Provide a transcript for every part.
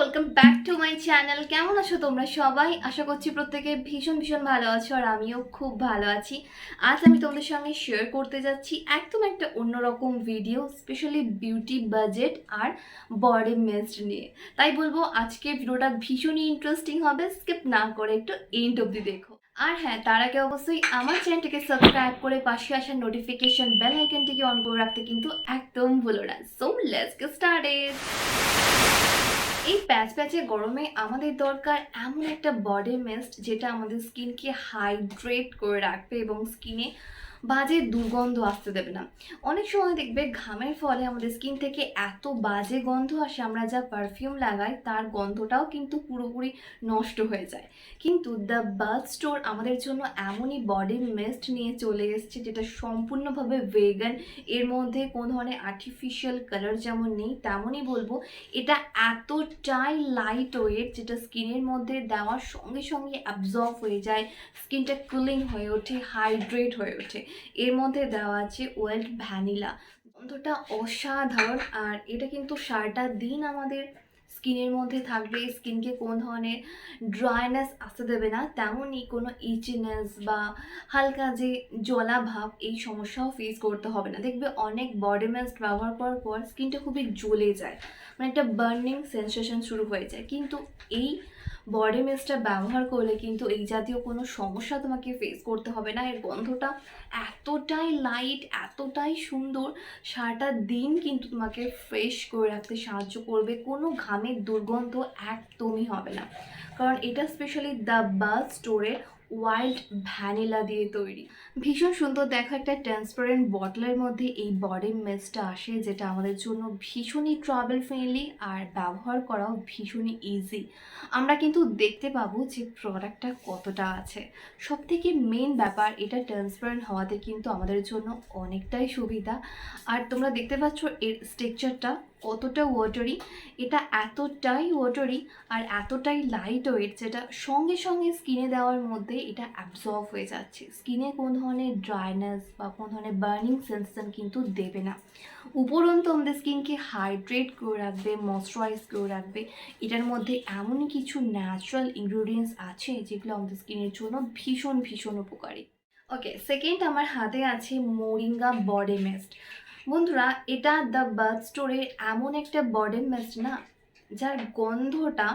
Welcome back to my channel. কেমন আছো তোমরা সবাই? আশা করছি প্রত্যেকে ভীষণ ভালো আছো, আর আমিও খুব ভালো আছি। আজ আমি তোমাদের সঙ্গে শেয়ার করতে যাচ্ছি একদম একটা অন্যরকম ভিডিও, স্পেশালি বিউটি বাজেট আর বডি মিস্ট নিয়ে। তাই বলবো আজকে ভিডিওটা ভীষণই ইন্টারেস্টিং হবে, স্কিপ না করে একটু এন্ড অবধি দেখো। আর হ্যাঁ, তার আগে অবশ্যই আমার চ্যানেলটিকে সাবস্ক্রাইব করে পাশে আসা নোটিফিকেশন বেল আইকনটিকে অন করে রাখতে কিন্তু একদম ভুলো না। So let's get started. এই প্যাচে গরমে আমাদের দরকার এমন একটা বডি মিস্ট যেটা আমাদের স্কিনকে হাইড্রেট করে রাখবে এবং স্কিনে বাজে দুর্গন্ধ আসতে দেবে না। অনেক সময় দেখবে ঘামের ফলে আমাদের স্কিন থেকে এত বাজে গন্ধ আসে, আমরা যা পারফিউম লাগাই তার গন্ধটাও কিন্তু পুরোপুরি নষ্ট হয়ে যায়। কিন্তু দ্য বাথ স্টোর আমাদের জন্য এমনই বডি মিস্ট নিয়ে চলে এসেছে যেটা সম্পূর্ণভাবে ভেগান। এর মধ্যে কোনো ধরনের আর্টিফিশিয়াল কালার যেমন নেই, তেমনই বলবো এটা এতটাই লাইট ওয়েট যেটা স্কিনের মধ্যে দেওয়ার সঙ্গে সঙ্গে অ্যাবজর্ব হয়ে যায়, স্কিনটা কুলিং হয়ে ওঠে, হাইড্রেট হয়ে ওঠে। এর মধ্যে দেওয়া আছে ওয়াইল্ড ভ্যানিলা। গন্ধটা অসাধারণ, আর এটা কিন্তু সারাটা দিন আমাদের স্কিনের মধ্যে থাকবে, স্কিনকে কোন ধরনের ড্রাইনেস আসতে দেবে না, তেমনই কোনো ইচিনেস বা হালকা যে জলা ভাব এই সমস্যাও ফেস করতে হবে না। দেখবে অনেক বডি মাস্ক ব্যবহার করার পর স্কিনটা খুবই জ্বলে যায়, মানে একটা বার্নিং সেন্সেশন শুরু হয়ে যায়। কিন্তু এই বডি মিস্টটা ব্যবহার করলে কিন্তু এই জাতীয় কোনো সমস্যা তোমাকে ফেস করতে হবে না। এর গন্ধটা এতটাই লাইট, এতটাই সুন্দর, সারাটা দিন কিন্তু তোমাকে ফ্রেশ করে রাখতে সাহায্য করবে। কোনো ঘামের দুর্গন্ধ একদমই হবে না, কারণ এটা স্পেশালি দ্য বাথ স্টোরের ওয়াইল্ড ভ্যানিলা দিয়ে তৈরি। ভীষণ সুন্দর দেখো, একটা ট্রান্সপারেন্ট বটলের মধ্যে এই বডি মিস্টটা আসে, যেটা আমাদের জন্য ভীষণই ট্রাভেল ফ্রেন্ডলি আর ব্যবহার করাও ভীষণই ইজি। আমরা কিন্তু দেখতে পাবো যে প্রোডাক্টটা কতটা আছে। সব থেকে মেন ব্যাপার, এটা ট্রান্সপারেন্ট হওয়াতে কিন্তু আমাদের জন্য অনেকটাই সুবিধা। আর তোমরা দেখতে পাচ্ছ এর স্ট্রাকচারটা কতটা ওয়াটারি। এটা এতটাই ওয়াটারি আর এতটাই লাইট ওয়েট যেটা সঙ্গে সঙ্গে স্কিনে দেওয়ার মধ্যে এটা অ্যাবজর্ব হয়ে যাচ্ছে। স্কিনে কোনো ধরনের ড্রাইনেস বা কোনো ধরনের বার্নিং সেন্সেশন কিন্তু দেবে না। উপরন্তু আমাদের স্কিনকে হাইড্রেট করে রাখবে, ময়শ্চারাইজ করে রাখবে। এটার মধ্যে এমন কিছু ন্যাচারাল ইনগ্রিডিয়েন্টস আছে যেগুলো আমাদের স্কিনের জন্য ভীষণ উপকারী। ওকে, সেকেন্ড আমার হাতে আছে মোরিঙ্গা বডি মিস্ট। বন্ধুরা, এটা দ্য বাথ স্টোরের এমন একটা বডি মিস্ট না, যার গন্ধটা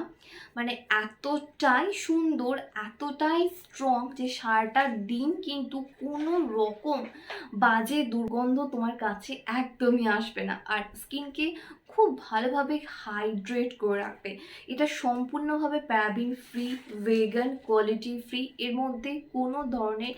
মানে এতটাই সুন্দর, এতটাই স্ট্রং যে সারাটা দিন কিন্তু কোনো রকম বাজে দুর্গন্ধ তোমার কাছে একদমই আসবে না, আর স্কিনকে খুব ভালোভাবে হাইড্রেট করে রাখবে। এটা সম্পূর্ণভাবে paraben free, vegan, quality free. এর মধ্যে কোনো ধরনের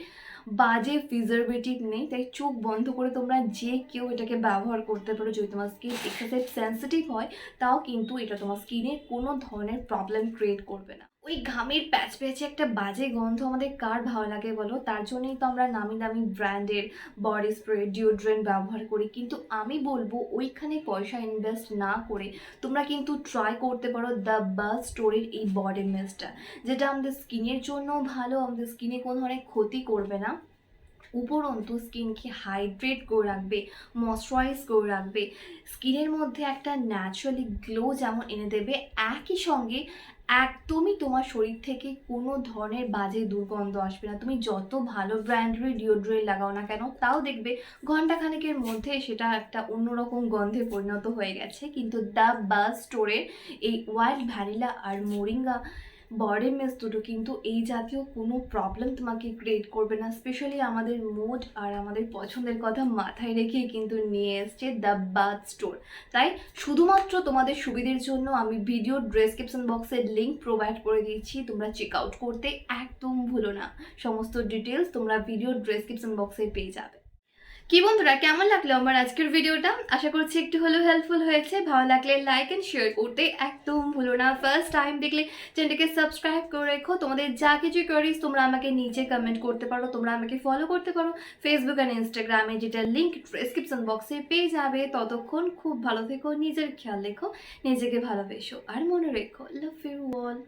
বাজে প্রিজারভেটিভ নেই, তাই চোখ বন্ধ করে তোমরা যে কেউ এটাকে ব্যবহার করতে পারো। যদি তোমার স্কিন এক্সেসিভ সেন্সিটিভ হয় তাও কিন্তু এটা তোমার স্কিনে কোনো ধরনের প্রবলেম ক্রিয়েট করবে না। ওই ঘামের প্যাচে একটা বাজে গন্ধ আমাদের কার ভালো লাগে বলো? তার জন্যই তো আমরা নামি দামি ব্র্যান্ডের বডি স্প্রে, ডিওড্রেন্ট ব্যবহার করি। কিন্তু আমি বলবো ওইখানে পয়সা ইনভেস্ট না করে তোমরা কিন্তু ট্রাই করতে পারো দ্য বাথ স্টোরের এই বডি মিস্টটা, যেটা আমাদের স্কিনের জন্য ভালো, আমাদের স্কিনে কোনো ধরনের ক্ষতি করবে না, উপরন্তু স্কিনকে হাইড্রেট করে রাখবে, ময়শ্চারাইজ করে রাখবে, স্কিনের মধ্যে একটা ন্যাচারালি গ্লো যেমন এনে দেবে, একই সঙ্গে একদমই তোমার শরীর থেকে কোনো ধরনের বাজে দুর্গন্ধ আসবে না। তুমি যত ভালো ব্র্যান্ডের ডিওড্রেন্ট লাগাও না কেন, তাও দেখবে ঘন্টাখানেকের মধ্যে সেটা একটা অন্যরকম গন্ধে পরিণত হয়ে গেছে। কিন্তু দ্য বাথ স্টোরের এই ওয়াইল্ড ভ্যানিলা আর মোরিঙ্গা বডি মিস্ট দুটো কিন্তু এই জাতীয় কোনো প্রবলেম তোমাকে ক্রিয়েট করবে না। স্পেশালি আমাদের মুড আর আমাদের পছন্দের কথা মাথায় রেখেই কিন্তু নিয়ে এসছে দ্য বাথ স্টোর। তাই শুধুমাত্র তোমাদের সুবিধের জন্য আমি ভিডিও ডেসক্রিপশন বক্সের লিঙ্ক প্রোভাইড করে দিয়েছি, তোমরা চেক আউট করতে একদম ভুলো না। সমস্ত ডিটেলস তোমরা ভিডিও ডেসক্রিপশন বক্সে পেয়ে যাবে। কি বন্ধুরা, কেমন লাগলো আমার আজকের ভিডিওটা? আশা করছি একটু হলেও হেল্পফুল হয়েছে। ভালো লাগলে লাইক অ্যান্ড শেয়ার করতে একদম ভুলো না। ফার্স্ট টাইম দেখলে চ্যানেলটাকে সাবস্ক্রাইব করে রেখো। তোমাদের যা কিছু কোয়ারিজ তোমরা আমাকে নিচে কমেন্ট করতে পারো, তোমরা আমাকে ফলো করতে পারো ফেসবুক অ্যান্ড ইনস্টাগ্রামে, যেটা লিঙ্ক ডেসক্রিপশন বক্সে পেয়ে যাবে। ততক্ষণ খুব ভালো থেকো, নিজের খেয়াল রেখো, নিজেকে ভালোবেসো, আর মনে রেখো লাভ ইউ অল।